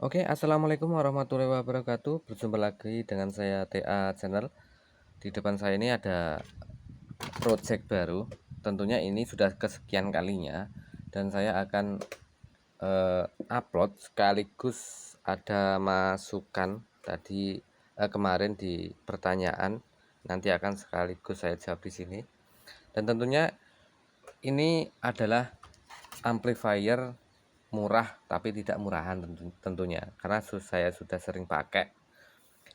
Assalamualaikum warahmatullahi wabarakatuh. Berjumpa lagi dengan saya TA Channel. Di depan saya ini ada project baru. Tentunya ini sudah kesekian kalinya dan saya akan upload sekaligus ada masukan tadi kemarin di pertanyaan. Nanti akan sekaligus saya jawab di sini. Dan tentunya ini adalah amplifier murah tapi tidak murahan tentunya, karena saya sudah sering pakai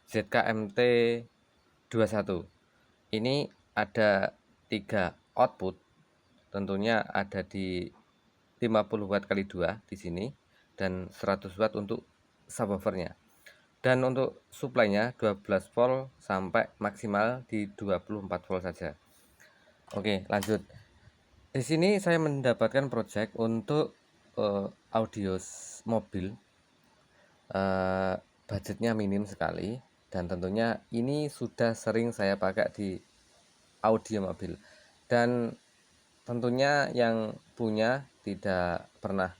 ZKMT 21. Ini ada 3 output, tentunya ada di 50 watt kali 2 di sini dan 100 watt untuk subwoofernya. Dan untuk suplainya 12 volt sampai maksimal di 24 volt saja. Oke, lanjut. Di sini saya mendapatkan project untuk audio mobil. Budgetnya minim sekali dan tentunya ini sudah sering saya pakai di audio mobil, dan tentunya yang punya tidak pernah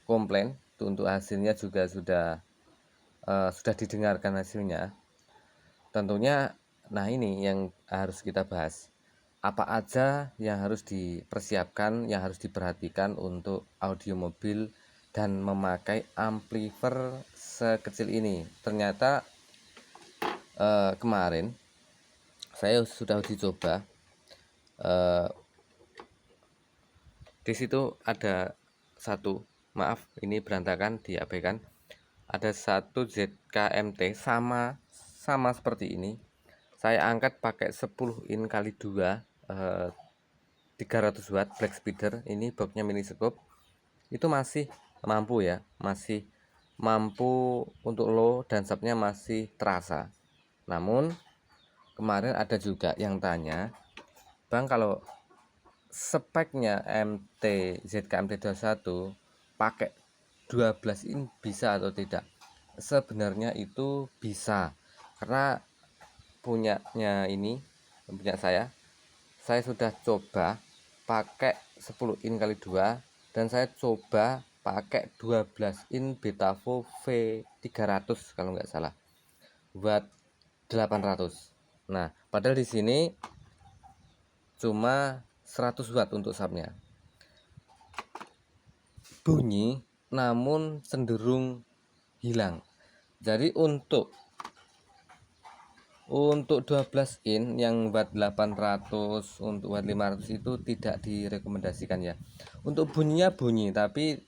komplain. Untuk hasilnya juga sudah didengarkan hasilnya tentunya. Nah, ini yang harus kita bahas, apa aja yang harus dipersiapkan, yang harus diperhatikan untuk audio mobil dan memakai amplifier sekecil ini. Ternyata kemarin saya sudah uji coba. Di situ ada satu, maaf ini berantakan, diabaikan. Ada satu ZKMT sama seperti ini. Saya angkat pakai 10 in kali 2 300 watt black speeder. Ini boxnya mini scope. Itu masih mampu ya, masih mampu untuk low dan subnya masih terasa. Namun kemarin ada juga yang tanya, Bang, kalau speknya ZKMT 21 pakai 12 in bisa atau tidak? Sebenarnya itu bisa, karena punya saya sudah coba pakai 10 in kali 2 dan saya coba pakai 12 in Betavo V300 kalau nggak salah, buat 800. Nah, padahal di sini cuma 100 watt untuk subnya. Bunyi namun cenderung hilang. Jadi untuk 12 in yang watt 800, untuk watt 500 itu tidak direkomendasikan ya. Untuk bunyinya bunyi, tapi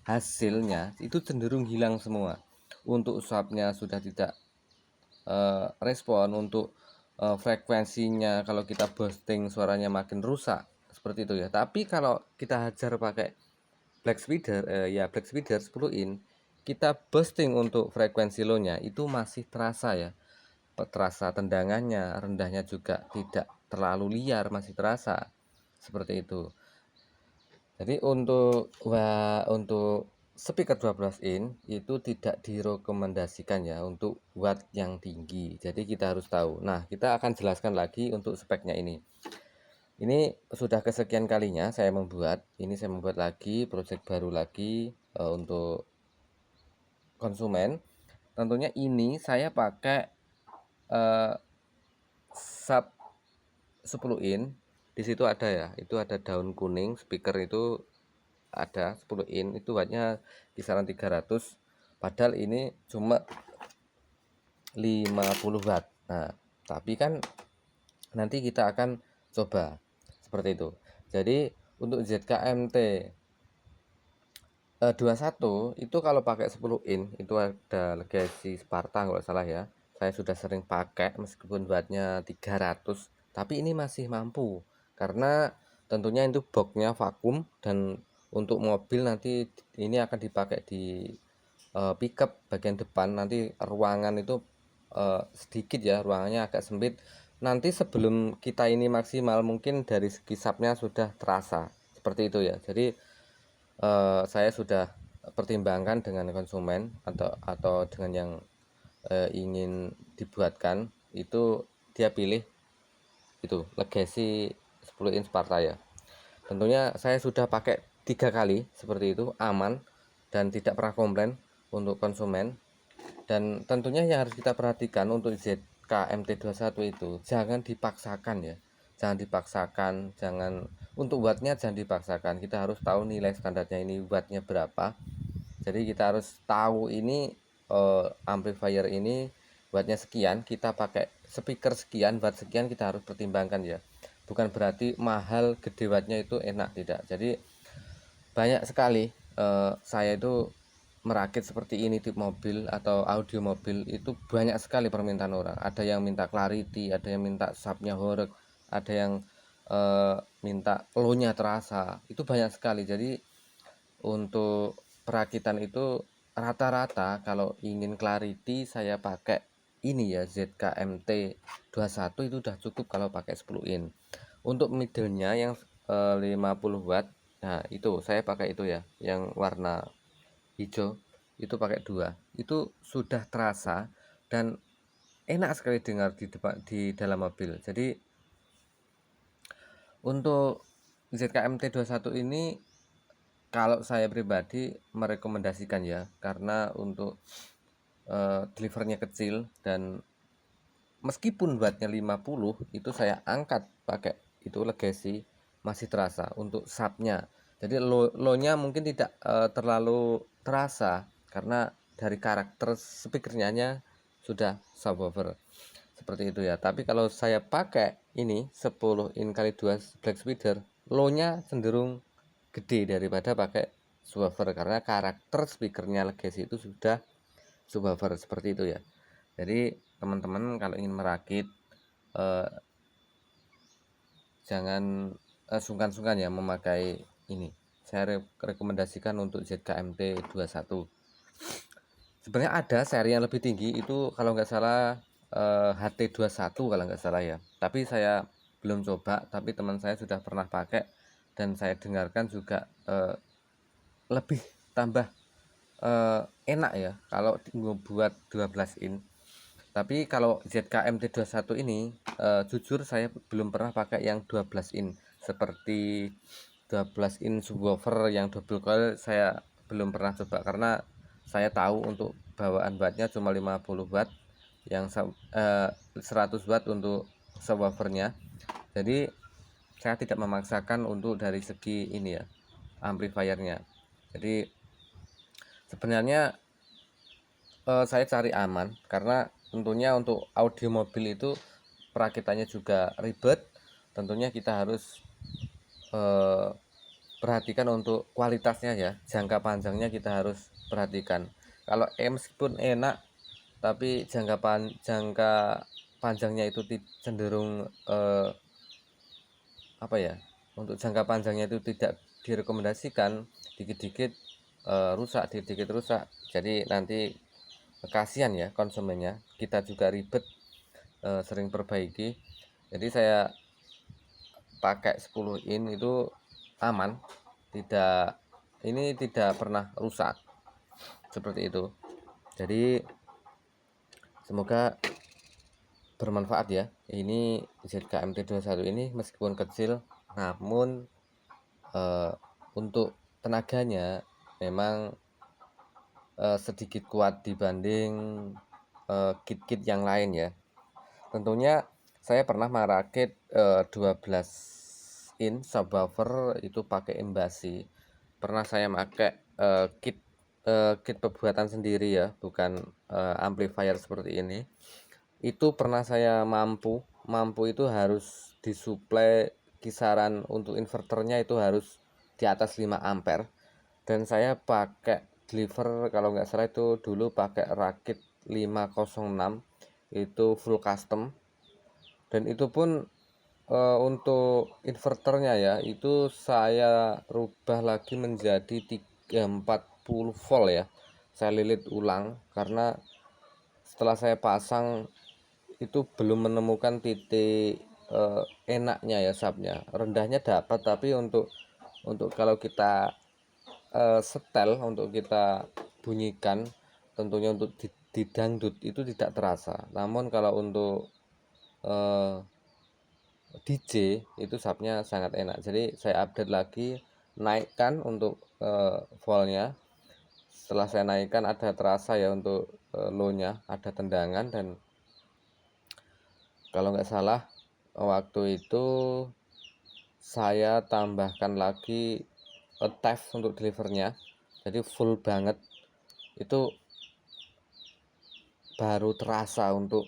hasilnya itu cenderung hilang semua. Untuk subnya sudah tidak respon. Untuk frekuensinya, kalau kita boosting suaranya makin rusak, seperti itu ya. Tapi kalau kita hajar pakai black speeder 10 in, kita boosting untuk frekuensi low nya itu masih terasa ya, terasa tendangannya, rendahnya juga tidak terlalu liar, masih terasa seperti itu. Jadi untuk speaker 12 in itu tidak direkomendasikan ya untuk watt yang tinggi. Jadi kita harus tahu. Nah, kita akan jelaskan lagi untuk speknya ini. Ini sudah kesekian kalinya saya membuat lagi project baru lagi untuk konsumen. Tentunya ini saya pakai sub 10 in. Di situ ada ya, itu ada daun kuning, speaker itu ada 10 in, itu wattnya kisaran 300, padahal ini cuma 50 watt. Nah, tapi kan nanti kita akan coba seperti itu. Jadi untuk ZKMT 21 itu kalau pakai 10 in itu ada Legacy Sparta kalau salah ya. Saya sudah sering pakai meskipun wattnya 300, tapi ini masih mampu karena tentunya itu boxnya vakum, dan untuk mobil nanti ini akan dipakai di pickup bagian depan. Nanti ruangan itu sedikit ya, ruangannya agak sempit. Nanti sebelum kita ini maksimal, mungkin dari segi subnya sudah terasa seperti itu ya. Jadi saya sudah pertimbangkan dengan konsumen atau dengan yang ingin dibuatkan, itu dia pilih itu Legacy 10 in Sparta ya. Tentunya saya sudah pakai 3 kali seperti itu, aman dan tidak pernah komplain. untuk konsumen. Dan tentunya yang harus kita perhatikan untuk ZKMT21 itu jangan dipaksakan ya, jangan dipaksakan, jangan untuk wattnya jangan dipaksakan. Kita harus tahu nilai standarnya ini wattnya berapa. Jadi kita harus tahu ini amplifier ini wattnya sekian, kita pakai speaker sekian, watt sekian, kita harus pertimbangkan ya. Bukan berarti mahal gede wattnya itu enak, tidak. Jadi banyak sekali saya itu merakit seperti ini di mobil atau audio mobil itu banyak sekali permintaan orang. Ada yang minta clarity, ada yang minta subnya horeg, ada yang minta low-nya terasa. Itu banyak sekali. Jadi untuk perakitan itu rata-rata kalau ingin clarity saya pakai ini ya, ZKMT 21 itu udah cukup kalau pakai 10 in. Untuk middle-nya yang 50 watt, nah itu saya pakai itu ya, yang warna hijau itu pakai 2. Itu sudah terasa dan enak sekali dengar di dalam mobil. Jadi untuk ZKMT 21 ini kalau saya pribadi merekomendasikan ya, karena untuk delivernya kecil dan meskipun wattnya 50 itu saya angkat pakai itu legacy masih terasa untuk subnya. Jadi low-nya mungkin tidak terlalu terasa karena dari karakter speakernya sudah subwoofer seperti itu ya. Tapi kalau saya pakai ini 10 in kali 2 black speeder, low-nya cenderung gede daripada pakai subwoofer karena karakter speakernya legacy itu sudah subwoofer seperti itu ya. Jadi teman-teman kalau ingin merakit jangan sungkan-sungkan ya memakai ini. Saya rekomendasikan untuk ZKMT 21. Sebenarnya ada seri yang lebih tinggi itu kalau nggak salah HT21 kalau nggak salah ya. Tapi saya belum coba, tapi teman saya sudah pernah pakai dan saya dengarkan juga lebih tambah enak ya kalau buat 12 in. Tapi kalau ZKMT21 ini jujur saya belum pernah pakai yang 12 in seperti 12 in subwoofer yang double coil, saya belum pernah coba karena saya tahu untuk bawaan wattnya cuma 50 watt yang 100 watt untuk subwoofernya. Jadi saya tidak memaksakan untuk dari segi ini ya, amplifiernya. Jadi sebenarnya saya cari aman karena tentunya untuk audio mobil itu perakitannya juga ribet. Tentunya kita harus perhatikan untuk kualitasnya ya, jangka panjangnya kita harus perhatikan. Kalau meskipun enak tapi jangka panjangnya itu cenderung apa ya, untuk jangka panjangnya itu tidak direkomendasikan, dikit-dikit rusak, dikit-dikit rusak. Jadi nanti kasihan ya konsumennya, kita juga ribet sering perbaiki. Jadi saya pakai 10 in itu aman, tidak pernah rusak seperti itu. Jadi semoga bermanfaat ya. Ini ZKMT 21 ini meskipun kecil namun untuk tenaganya memang sedikit kuat dibanding kit-kit yang lain ya. Tentunya saya pernah merakit 12 in subwoofer itu pakai embasi. Pernah saya pakai kit pembuatan sendiri ya, bukan amplifier seperti ini. Itu pernah saya mampu itu harus disuplai kisaran untuk inverternya itu harus di atas 5 ampere. Dan saya pakai deliver kalau nggak salah itu dulu pakai rakit 506 itu full custom, dan itu pun untuk inverternya ya itu saya rubah lagi menjadi 340 volt ya, saya lilit ulang karena setelah saya pasang itu belum menemukan titik enaknya ya subnya. Rendahnya dapat tapi untuk kalau kita setel, untuk kita bunyikan tentunya untuk di dangdut itu tidak terasa. Namun kalau untuk DJ itu subnya sangat enak. Jadi saya update lagi, naikkan untuk voltnya setelah saya naikkan ada terasa ya untuk low-nya, ada tendangan, dan kalau nggak salah waktu itu saya tambahkan lagi TEF untuk delivernya, jadi full banget. Itu baru terasa untuk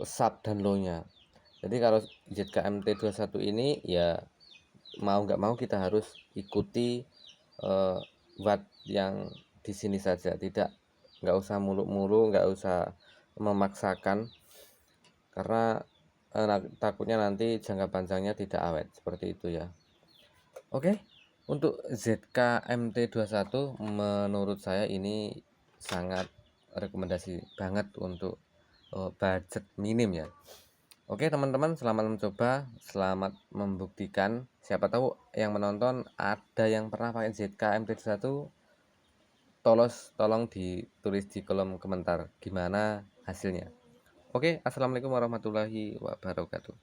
sub dan low-nya. Jadi kalau ZKMT21 ini ya mau nggak mau kita harus ikuti watt yang di sini saja, nggak usah muluk-muluk, nggak usah memaksakan, karena takutnya nanti jangka panjangnya tidak awet seperti itu ya. Oke, untuk ZKMT21 menurut saya ini sangat rekomendasi banget untuk budget minim ya. Oke teman-teman, selamat mencoba, selamat membuktikan. Siapa tahu yang menonton ada yang pernah pakai ZKMT21, tolong ditulis di kolom komentar gimana hasilnya. Oke, assalamualaikum warahmatullahi wabarakatuh.